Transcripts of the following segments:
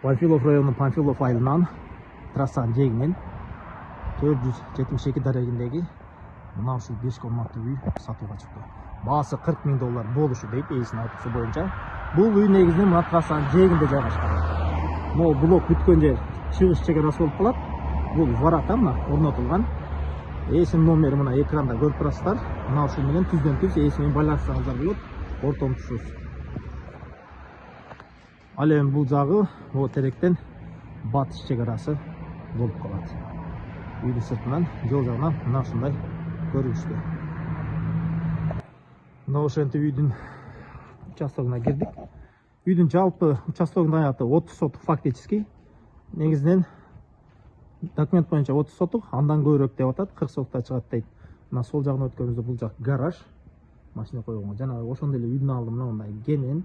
Панфилов району Панфилов айылынан трассанын жээгинен 472 дарегиндеги мына ушул 5 комнаттуу үй сатууга чыкты. Баасы $40.000 болушу дейт ээсинин айтуусу боюнча. Бул үй негизинен мына трассанын жээгинде жайгашкан. Могу блок бүткөн жер чыгыш чекарасы болуп калат. Бул ворота мына орнотулган. Ээсинин номери мына экранда көрүп турасыздар. Мына ушул менен түздөн-түз ээси менен байланышсаңыздар болот. Ортомчусуз. Ал эми бул жагы могу теректен батыш чекарасы болуп калат. Үйдүн сыртынан жол жагынан мына ушундай көрүнүштү. Мына ошентип үйдүн участогуна кирдик. Үйдүн жалпы участогунун аяты 30 сотук фактически. Негизинен документ боюнча 30 сотук, андан көбүрөөк деп атат, 40 сотукта чыгат дейт. Мына сол жагына өткөнүбүздө бул жак гараж, машина койгонго. Жана ошондой эле үйдүн алдында мындай кенен.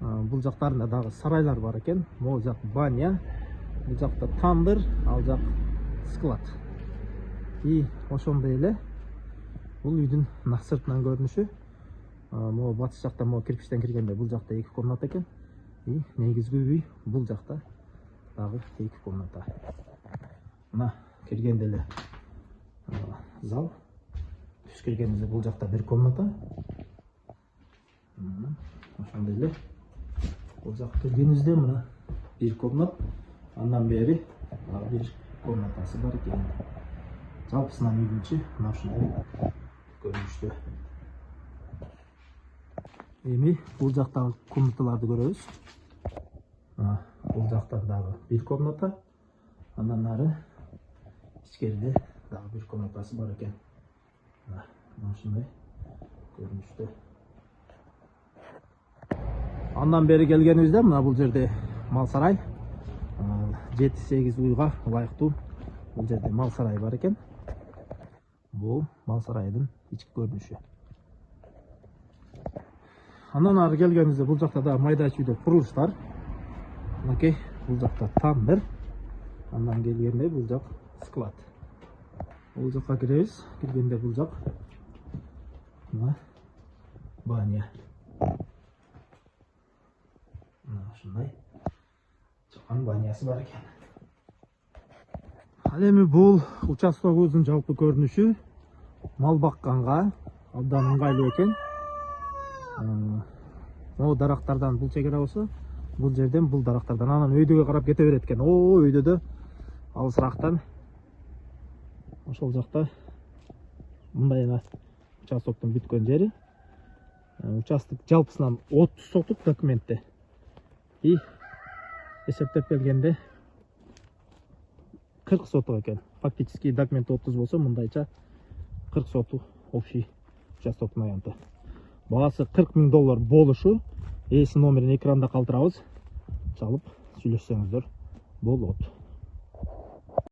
Бул жактарында дагы сарайлар бар экен. Могу жак баня, бул жакта тандыр, ал жак склад. И ошондой эле бул үйдүн сыртынан көрүнүшү. Могу батыш жакта могу кирпичтен киргенде бул жакта 2 комната экен. И негизги үй бул жакта дагы 2 комната. Мына киргенде эле зал. Түш киргенде бул жакта 1 комната. Ошондой эле бул жакка киргенибизде мына 1 комнат, андан бери 1 комнатасы бар экен. Жалпысынан үйдүнчү мына ушундай көрүнүштү. Эми бул жактагы комнаталарды көрөбүз. Бул жакта дагы 1 комната, андан ары ичкериде дагы 1 комнатасы бар экен. Мына ушундай көрүнүштү. Андан бери келгенибизде мына бул жерде мал сарай. 7-8 уйга ылайыктуу бул жерде мал сарай бар экен. Бул мал сарайдын ички көрүнүшү. Андан ары келгенибизде бул жакта да майда чүйдө курулуштар. Мынакей бул жакта тандыр. Андан келгенде бул жак склад. Бул жакка киребиз. Киргенде бул жак мына баня. Мына ушундай чакан банясы бар экен. Ал эми бул участогубуздун жалпы көрүнүшү мал бакканга абдан ыңгайлуу экен. Могу дарактардан бул чегара болсо, бул жерден бул дарактардан анан өйдөгө карап кете берет экен. Өйдө да алысырактан ошол жакта мындай эле участоктун бүткөн жери. Участок жалпысынан 30 сотук документте. И эсептеп келгенде 40 сотук экен. Фактически документ 30 болсо, мындайча 40 сотук общий участоктун аянты. Баасы $40.000 болушу, ээсинин номерин экранда калтырабыз. Чалып сүйлөшсөңүздөр болот.